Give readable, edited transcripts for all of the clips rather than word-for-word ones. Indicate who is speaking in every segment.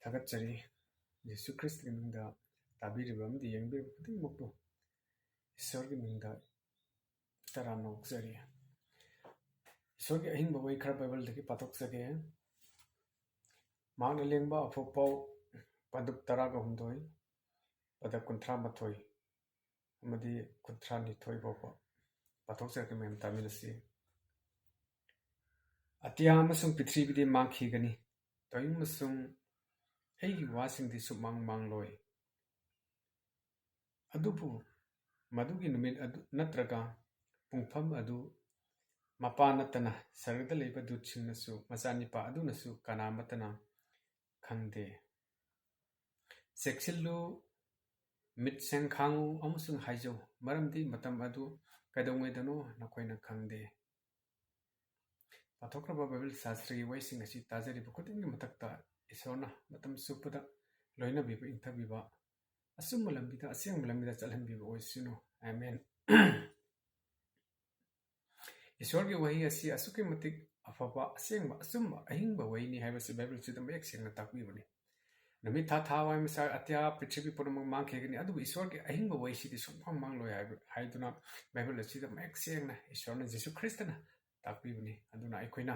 Speaker 1: ꯊꯥꯒꯠꯆꯔꯤ ꯌꯦꯁꯨ ꯈ꯭ꯔꯤꯁꯇꯒꯤ ꯃꯤꯡꯗ ꯇꯥꯕꯤꯔꯤꯕ ꯑꯃꯗꯤ ꯌꯦꯡꯕꯤꯔꯤꯕ ꯈꯨꯗꯤꯡꯃꯛꯄꯨ ꯏꯁꯣꯔꯒꯤ ꯃꯤꯡꯗ ꯇꯔꯥꯝꯅ ꯑꯣꯛꯆꯔꯤ ꯏꯁꯣꯔꯒꯤ ꯑꯍꯤꯡꯕ ꯋꯥꯍꯩ ꯈꯔ ꯕꯥꯏꯕꯜꯗꯒꯤ ꯄꯥꯊꯣꯛꯆꯒꯦ ꯃꯍꯥꯛꯅ ꯂꯦꯡꯕ ꯑꯐꯣꯛꯄꯥꯎ ꯄꯗꯨꯞ 13 ꯄꯗ 38 ꯑꯃꯗꯤ 32 ꯐꯥꯎꯕ ꯄꯥꯊꯣꯛꯆꯔꯒꯦ ꯃꯌꯥꯝ ꯇꯥꯃꯤꯟꯅꯁꯤ ꯑꯇꯤꯌꯥ ꯑꯃꯁꯨꯡ ꯄ꯭ꯔꯤꯊꯤꯕꯤꯗꯤ ꯃꯥꯡꯈꯤꯒꯅꯤ ꯇꯥꯏꯕꯪ ꯑꯩꯒꯤ ꯋꯥꯁꯤꯡꯗꯤ ꯁꯨꯛꯃꯥꯡ ꯃꯥꯡꯂꯣꯏ ꯑꯗꯨꯕꯨ ꯃꯗꯨꯒꯤ ꯅꯨꯃꯤꯠ ꯑꯗꯨ ꯅꯠꯇ꯭ꯔꯒ ꯄꯨꯡꯐꯝ ꯑꯗꯨ ꯃꯄꯥ ꯅꯠꯇꯅ ꯁꯔꯒꯗ ꯂꯩꯕ ꯗꯨꯠꯁꯤꯡꯅꯁꯨ ꯃꯆꯥꯅꯤꯄꯥ ꯑꯗꯨꯅꯁꯨ ꯀꯅꯥꯃꯠꯇꯅ ꯈꯪꯗꯦ ꯆꯦꯛꯁꯤꯜꯂꯨ ꯃꯤꯠꯁꯦꯡ ꯈꯥꯡꯉꯨ ꯑꯃꯁꯨꯡ ꯍꯥꯏꯖꯧ ꯃꯔꯝꯗꯤ ꯃꯇꯝ ꯑꯗꯨ ꯀꯩꯗꯧꯉꯩꯗꯅꯣ ꯅꯈꯣꯏꯅ ꯈꯪꯗꯦ ꯄꯥꯊꯣꯛꯈ꯭ꯔꯕ ꯕꯥꯏꯕꯜ ꯁꯥꯁꯇ꯭ꯔꯒꯤ ꯋꯥꯍꯩꯁꯤꯡ ꯑꯁꯤ ꯇꯥꯖꯔꯤꯕ ꯈꯨꯗꯤꯡꯒꯤ ꯃꯊꯛꯇ ꯏꯁꯣꯔꯅ ꯃꯇꯝ ꯆꯨꯞꯄꯗ ꯂꯣꯏꯅꯕꯤꯕ ꯏꯟꯊꯕꯤꯕ ꯑꯆꯨꯝꯕ ꯂꯝꯕꯤꯗ ꯑꯁꯦꯡꯕ ꯂꯝꯕꯤꯗ ꯆꯠꯍꯟꯕꯤꯕ ꯑꯣꯏꯁꯅꯨ ꯑꯃꯦꯟ ꯏꯁꯣꯔꯒꯤ ꯋꯥꯍꯩ ꯑꯁꯤ ꯑꯁꯨꯛꯀꯤ ꯃꯇꯤꯛ ꯑꯐꯕ ꯑꯁꯦꯡꯕ ꯑꯆꯨꯝꯕ ꯑꯍꯤꯡꯕ ꯋꯥꯍꯩꯅꯤ ꯍꯥꯏꯕꯁꯤ ꯕꯥꯏꯕꯜꯁꯤꯗ ꯃꯌꯦꯛ ꯁꯦꯡꯅ ꯇꯥꯛꯄꯤꯕꯅꯤ ꯅꯨꯃꯤꯠ ꯊꯥ ꯋꯥꯏꯃꯁꯥ ꯑꯇꯤꯌꯥ ꯄ꯭ꯔꯤꯊꯤꯕꯤ ꯄꯨꯝꯅꯃꯛ ꯃꯥꯡꯈꯤꯒꯅꯤ ꯑꯗꯨꯕꯨ ꯏꯁꯣꯔꯒꯤ ꯑꯍꯤꯡꯕ ꯋꯥꯍꯩꯁꯤꯗꯤ ꯁꯨꯡꯃꯥꯡ ꯃꯥꯡꯂꯣꯏ ꯍꯥꯏꯗꯨꯅ ꯕꯥꯏꯕꯜ ꯑꯁꯤꯗ ꯃꯌꯦꯛ ꯁꯦꯡꯅ ꯏꯁꯣꯔꯅ ꯖꯤꯁꯨ ꯈ꯭ꯔꯤꯁꯇꯅ ꯇꯥꯛꯄꯤꯕꯅꯤ ꯑꯗꯨꯅ ꯑꯩꯈꯣꯏꯅ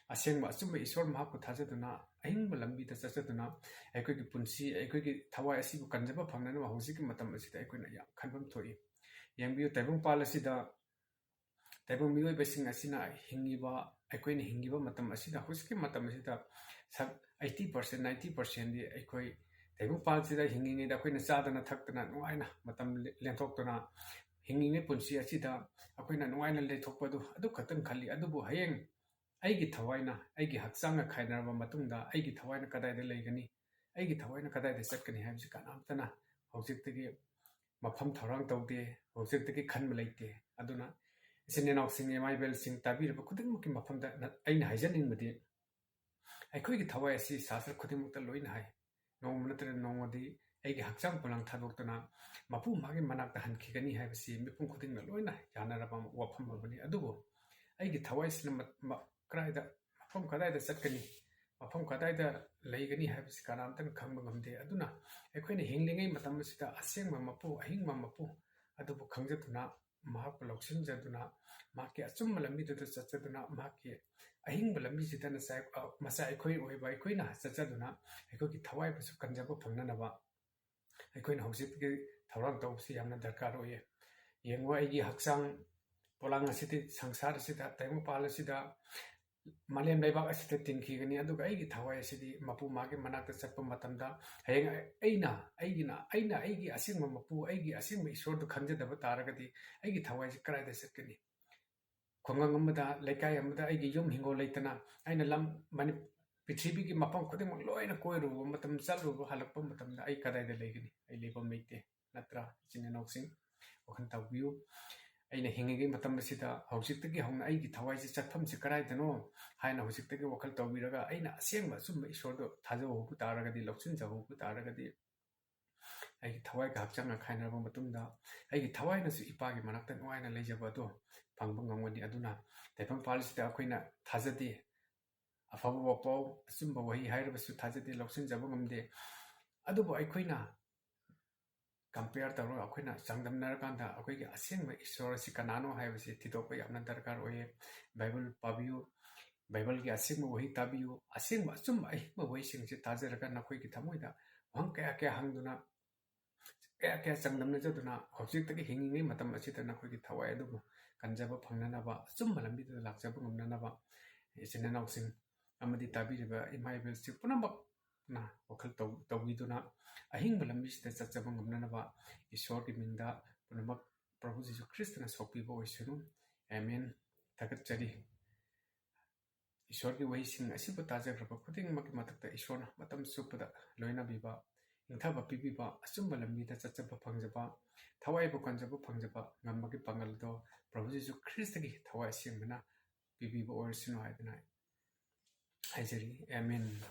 Speaker 1: ꯑꯁꯦꯡꯕ ꯑꯆꯨꯝꯕ ꯏꯁꯣꯔ ꯃꯍꯥꯛꯄꯨ ꯊꯥꯖꯗꯨꯅ ꯑꯍꯤꯡꯕ ꯂꯝꯕꯤꯗ ꯆꯠꯆꯗꯨꯅ ꯑꯩꯈꯣꯏꯒꯤ ꯄꯨꯟꯁꯤ ꯑꯩꯈꯣꯏꯒꯤ ꯊꯋꯥꯏ ꯑꯁꯤꯕꯨ ꯀꯟꯖꯕ ꯐꯪꯅꯅꯕ ꯍꯧꯖꯤꯛꯀꯤ ꯃꯇꯝ ꯑꯁꯤꯗ ꯑꯩꯈꯣꯏꯅ ꯌꯥꯝ ꯈꯟꯐꯝ ꯊꯣꯛꯏ ꯌꯦꯡꯕꯤꯌꯨ ꯇꯥꯏꯕꯪꯄꯥꯜ ꯑꯁꯤꯗ ꯇꯥꯏꯕꯪ ꯃꯤꯑꯣꯏꯕꯁꯤꯡ ꯑꯁꯤꯅ ꯑꯩꯈꯣꯏꯅ ꯍꯤꯡꯉꯤꯕ ꯃꯇꯝ ꯑꯁꯤꯗ ꯍꯧꯖꯤꯛꯀꯤ ꯃꯇꯝ ꯑꯁꯤꯗ 80% 90%ꯗꯤ ꯑꯩꯈꯣꯏ ꯇꯥꯏꯕꯪꯄꯥꯜꯁꯤꯗ ꯍꯤꯡꯉꯤꯉꯩꯗ ꯑꯩꯈꯣꯏꯅ ꯆꯥꯗꯅ ꯊꯛꯇꯅ ꯅꯨꯡꯉꯥꯏꯅ ꯃꯇꯝ ꯂꯦꯟꯊꯣꯛꯇꯨꯅ ꯍꯤꯡꯉꯤꯉꯩ ꯄꯨꯟꯁꯤ ꯑꯁꯤꯗ ꯑꯩꯈꯣꯏꯅ ꯅꯨꯡꯉꯥꯏꯅ ꯂꯩꯊꯣꯛꯄꯗꯨ ꯑꯗꯨ ꯈꯛꯇꯪ ꯈꯜꯂꯤ ꯑꯗꯨꯕꯨ ꯍꯌꯦꯡ ꯑꯩꯒꯤ ꯊꯋꯥꯏꯅ ꯑꯩꯒꯤ ꯍꯛꯆꯥꯡꯒ ꯈꯥꯏꯅꯔꯕ ꯃꯇꯨꯡꯗ ꯑꯩꯒꯤ ꯊꯋꯥꯏꯅ ꯀꯗꯥꯏꯗ ꯂꯩꯒꯅꯤ ꯑꯩꯒꯤ ꯊꯋꯥꯏꯅ ꯀꯗꯥꯏꯗ ꯆꯠꯀꯅꯤ ꯍꯥꯏꯕꯁꯤ ꯀꯅꯥꯝꯇꯅ ꯍꯧꯖꯤꯛꯇꯒꯤ ꯃꯐꯝ ꯊꯧꯔꯥꯡ ꯇꯧꯗꯦ ꯍꯧꯖꯤꯛꯇꯒꯤ ꯈꯟꯕ ꯂꯩꯇꯦ ꯑꯗꯨꯅ ꯏꯆꯤꯟ ꯏꯅꯥꯎꯁꯤꯡ ꯏꯃꯥꯏꯕꯦꯜꯁꯤꯡ ꯇꯥꯕꯤꯔꯤꯕ ꯈꯨꯗꯤꯡꯃꯛꯀꯤ ꯃꯐꯝꯗ ꯑꯩꯅ ꯍꯥꯏꯖꯅꯤꯡꯕꯗꯤ ꯑꯩꯈꯣꯏꯒꯤ ꯊꯋꯥꯏ ꯑꯁꯤ ꯁꯥꯁꯇ꯭ꯔ ꯈꯨꯗꯤꯡꯃꯛꯇ ꯂꯣꯏꯅ ꯍꯥꯏ ꯅꯣꯡꯃ ꯅꯠꯇ꯭ꯔꯒ ꯅꯣꯡꯃꯗꯤ ꯑꯩꯒꯤ ꯍꯛꯆꯥꯡ ꯄꯣꯂꯥꯡ ꯊꯥꯗꯣꯛꯇꯨꯅ ꯃꯄꯨ ꯃꯥꯒꯤ ꯃꯅꯥꯛꯇ ꯍꯟꯈꯤꯒꯅꯤ ꯍꯥꯏꯕꯁꯤ ꯃꯤꯄꯨꯝ ꯈꯨꯗꯤꯡꯅ ꯂꯣꯏꯅ ꯌꯥꯅꯔꯕ ꯋꯥꯐꯝ ꯑꯃꯅꯤ ꯑꯗꯨꯕꯨ ꯑꯩꯒꯤ ꯊꯋꯥꯏꯁꯤꯅ ꯃꯐꯝ ꯀꯗꯥꯏꯗ ꯆꯠꯀꯅꯤ ꯃꯐꯝ ꯀꯗꯥꯏꯗ ꯂꯩꯒꯅꯤ ꯍꯥꯏꯕꯁꯤ ꯀꯅꯥꯝꯇꯅ ꯈꯪꯕ ꯉꯝꯗꯦ ꯑꯗꯨꯅ ꯑꯩꯈꯣꯏꯅ ꯍꯤꯡꯂꯤꯉꯩ ꯃꯇꯝ ꯑꯁꯤꯗ ꯑꯁꯦꯡꯕ ꯃꯄꯨ ꯑꯍꯤꯡꯕ ꯃꯄꯨ ꯑꯗꯨꯕꯨ ꯈꯪꯖꯗꯨꯅ ꯃꯍꯥꯛꯄꯨ ꯂꯧꯁꯤꯟꯖꯗꯨꯅ ꯃꯍꯥꯛꯀꯤ ꯑꯆꯨꯝꯕ ꯂꯝꯕꯤꯗꯨꯗ ꯆꯠꯆꯗꯨꯅ ꯃꯍꯥꯛꯀꯤ ꯑꯍꯤꯡꯕ ꯂꯝꯕꯤꯁꯤꯗ ꯃꯆꯥ ꯑꯩꯈꯣꯏ ꯑꯣꯏꯕ ꯑꯩꯈꯣꯏꯅ ꯆꯠꯆꯗꯨꯅ ꯑꯩꯈꯣꯏꯒꯤ ꯊꯋꯥꯏꯕꯨꯁꯨ ꯀꯟꯖꯕ ꯐꯪꯅꯅꯕ ꯑꯩꯈꯣꯏꯅ ꯍꯧꯖꯤꯛꯇꯤ ꯊꯧꯔꯥꯡ ꯇꯧꯕꯁꯤ ꯌꯥꯝꯅ ꯗꯔꯀꯥꯔ ꯑꯣꯏꯌꯦ ꯌꯦꯡꯉꯨ ꯑꯩꯒꯤ ꯍꯛꯆꯥꯡ ꯄꯣꯂꯥꯡ ꯑꯁꯤꯗꯤ సంసార ꯑꯁꯤꯗ ꯇꯥꯏꯕꯪꯄꯥꯜ ꯑꯁꯤꯗ ꯃꯥꯂꯦꯝ ꯂꯩꯕꯥꯛ ꯑꯁꯤꯗ ꯇꯤꯟꯈꯤꯒꯅꯤ ꯑꯗꯨꯒ ꯑꯩꯒꯤ ꯊꯋꯥꯏ ꯑꯁꯤꯗꯤ ꯃꯄꯨ ꯃꯥꯒꯤ ꯃꯅꯥꯛꯇ ꯆꯠꯄ ꯃꯇꯝꯗ ꯍꯌꯦꯡ ꯑꯩꯒꯤ ꯑꯁꯦꯡꯕ ꯃꯄꯨ ꯑꯩꯒꯤ ꯑꯁꯦꯡꯕ ꯏꯁꯣꯔꯗꯨ ꯈꯪꯖꯗꯕ ꯇꯥꯔꯒꯗꯤ ꯑꯩꯒꯤ ꯊꯋꯥꯏꯁꯤ ꯀꯗꯥꯏꯗ ꯆꯠꯀꯅꯤ ꯈꯨꯡꯒꯪ ꯑꯃꯗ ꯂꯩꯀꯥꯏ ꯑꯃꯗ ꯑꯩꯒꯤ ꯌꯨꯝ ꯍꯤꯡꯒꯣꯜ ꯂꯩꯇꯅ ꯑꯩꯅ ꯄ꯭ꯔꯤꯊꯤꯕꯤꯒꯤ ꯃꯐꯝ ꯈꯨꯗꯤꯡꯃꯛ ꯂꯣꯏꯅ ꯀꯣꯏꯔꯨꯕ ꯃꯇꯝ ꯆꯠꯂꯨꯕ ꯍꯜꯂꯛꯄ ꯃꯇꯝꯗ ꯑꯩ ꯀꯗꯥꯏꯗ ꯂꯩꯒꯅꯤ ꯑꯩ ꯂꯩꯐꯝ ꯂꯩꯇꯦ ꯅꯠꯇ꯭ꯔꯥ ꯏꯆꯤꯟ ꯏꯅꯥꯎꯁꯤꯡ ꯋꯥꯈꯜ ꯇꯧꯕꯤꯌꯨ ꯑꯩꯅ ꯍꯤꯡꯉꯤꯉꯩ ꯃꯇꯝ ꯑꯁꯤꯗ ꯍꯧꯖꯤꯛꯇꯒꯤ ꯍꯧꯅ ꯑꯩꯒꯤ ꯊꯋꯥꯏꯁꯤ ꯆꯠꯐꯝꯁꯤ ꯀꯗꯥꯏꯗꯅꯣ ꯍꯥꯏꯅ ꯍꯧꯖꯤꯛꯇꯒꯤ ꯋꯥꯈꯜ ꯇꯧꯕꯤꯔꯒ ꯑꯩꯅ ꯑꯁꯦꯡꯕ ꯑꯆꯨꯝꯕ ꯏꯁꯣꯔꯗꯨ ꯊꯥꯖꯍꯧꯕ ꯇꯥꯔꯒꯗꯤ ꯂꯧꯁꯤꯟꯖꯍꯧꯕ ꯇꯥꯔꯒꯗꯤ ꯑꯩꯒꯤ ꯊꯋꯥꯏꯒ ꯍꯛꯆꯥꯡꯒ ꯈꯥꯏꯅꯔꯕ ꯃꯇꯨꯡꯗ ꯑꯩꯒꯤ ꯊꯋꯥꯏꯅꯁꯨ ꯏꯄꯥꯒꯤ ꯃꯅꯥꯛꯇ ꯅꯨꯡꯉꯥꯏꯅ ꯂꯩꯖꯕ ꯑꯗꯣ ꯐꯪꯕ ꯉꯝꯒꯅꯤ ꯑꯗꯨꯅ ꯇꯥꯏꯕꯪꯄꯥꯜꯁꯤꯗ ꯑꯩꯈꯣꯏꯅ ꯊꯥꯖꯗꯦ ꯑꯐꯕ ꯋꯥꯄꯥꯎ ꯑꯆꯨꯝꯕ ꯋꯥꯍꯩ ꯍꯥꯏꯔꯕꯁꯨ ꯊꯥꯖꯗꯦ ꯂꯧꯁꯤꯟꯖꯕ ꯉꯝꯗꯦ ꯑꯗꯨꯕꯨ ꯑꯩꯈꯣꯏꯅ ꯀꯝꯄꯤꯌꯔ ꯇꯧꯔꯒ ꯑꯩꯈꯣꯏꯅ ꯆꯥꯡꯗꯝꯅꯔꯀꯥꯟꯗ ꯑꯩꯈꯣꯏꯒꯤ ꯑꯁꯦꯡꯕ ꯏꯁꯣꯔ ꯑꯁꯤ ꯀꯅꯥꯅꯣ ꯍꯥꯏꯕꯁꯤ ꯊꯤꯗꯣꯛꯄ ꯌꯥꯝꯅ ꯗꯔꯀꯥꯔ ꯑꯣꯏꯌꯦ ꯕꯥꯏꯕꯜ ꯄꯥꯕꯤꯌꯨ ꯕꯥꯏꯕꯜꯒꯤ ꯑꯁꯦꯡꯕ ꯋꯥꯍꯩ ꯇꯥꯕꯤꯌꯨ ꯑꯁꯦꯡꯕ ꯑꯆꯨꯝꯕ ꯑꯍꯤꯡꯕ ꯋꯥꯍꯩꯁꯤꯡꯁꯤ ꯇꯥꯖꯔꯒ ꯅꯈꯣꯏꯒꯤ ꯊꯃꯣꯏꯗ ꯋꯥꯍꯪ ꯀꯌꯥ ꯍꯪꯗꯨꯅ ꯀꯌꯥ ꯆꯥꯡꯗꯝꯅꯖꯗꯨꯅ ꯍꯧꯖꯤꯛꯇꯒꯤ ꯍꯤꯡꯉꯤꯉꯩ ꯃꯇꯝ ꯑꯁꯤꯗ ꯅꯈꯣꯏꯒꯤ ꯊꯋꯥꯏ ꯑꯗꯨꯕꯨ ꯀꯟꯖꯕ ꯐꯪꯅꯅꯕ ꯑꯆꯨꯝꯕ ꯂꯝꯕꯤꯗꯨꯗ ꯂꯥꯛꯆꯕ ꯉꯝꯅꯅꯕ ꯏꯆꯤꯟ ꯏꯅꯥꯎꯁꯤꯡ ꯑꯃꯗꯤ ꯇꯥꯕꯤꯔꯤꯕ ꯏꯃꯥ ꯏꯕꯦꯜꯁꯤꯡ ꯄꯨꯝꯅꯃꯛꯅ ꯋꯥꯈꯜ ꯇꯧꯕꯤꯗꯨꯅ ꯑꯍꯤꯡꯕ ꯂꯝꯕꯤꯁꯤꯗ ꯆꯠꯆꯕ ꯉꯝꯅꯅꯕ ꯏꯁꯣꯔꯒꯤ ꯃꯤꯡꯗ ꯄꯨꯝꯅꯃꯛ ꯄ꯭ꯔꯚꯨ ꯖꯤꯁꯨ ꯈ꯭ꯔꯤꯁꯇꯅ ꯁꯣꯛꯄꯤꯕ ꯑꯣꯏꯁꯅꯨ ꯑꯦꯃꯦꯟ ꯊꯥꯒꯠꯆꯔꯤ ꯏꯁꯣꯔꯒꯤ ꯋꯥꯍꯩꯁꯤꯡ ꯑꯁꯤꯕꯨ ꯇꯥꯖꯈ꯭ꯔꯕ ꯈꯨꯗꯤꯡꯃꯛꯀꯤ ꯃꯊꯛꯇ ꯏꯁꯣꯔꯅ ꯃꯇꯝ ꯆꯨꯞꯄꯗ ꯂꯣꯏꯅꯕꯤꯕ ꯏꯪꯊꯕ ꯄꯤꯕꯤꯕ ꯑꯆꯨꯝꯕ ꯂꯝꯕꯤꯗ ꯆꯠꯆꯕ ꯐꯪꯖꯕ ꯊꯋꯥꯏꯕꯨ ꯀꯟꯖꯕ ꯐꯪꯖꯕ ꯉꯝꯕꯒꯤ ꯄꯥꯡꯒꯜ ꯑꯗꯣ ꯄ꯭ꯔꯚꯨ ꯖꯤꯁꯨ ꯈ꯭ꯔꯤꯁꯇꯒꯤ ꯊꯋꯥꯏ ꯑꯁꯦꯡꯕꯅ ꯄꯤꯕꯤꯕ ꯑꯣꯏꯔꯁꯅꯨ ꯍꯥꯏꯗꯨꯅ ꯍꯥꯏꯖꯔꯤ ꯑꯦꯃꯦꯟ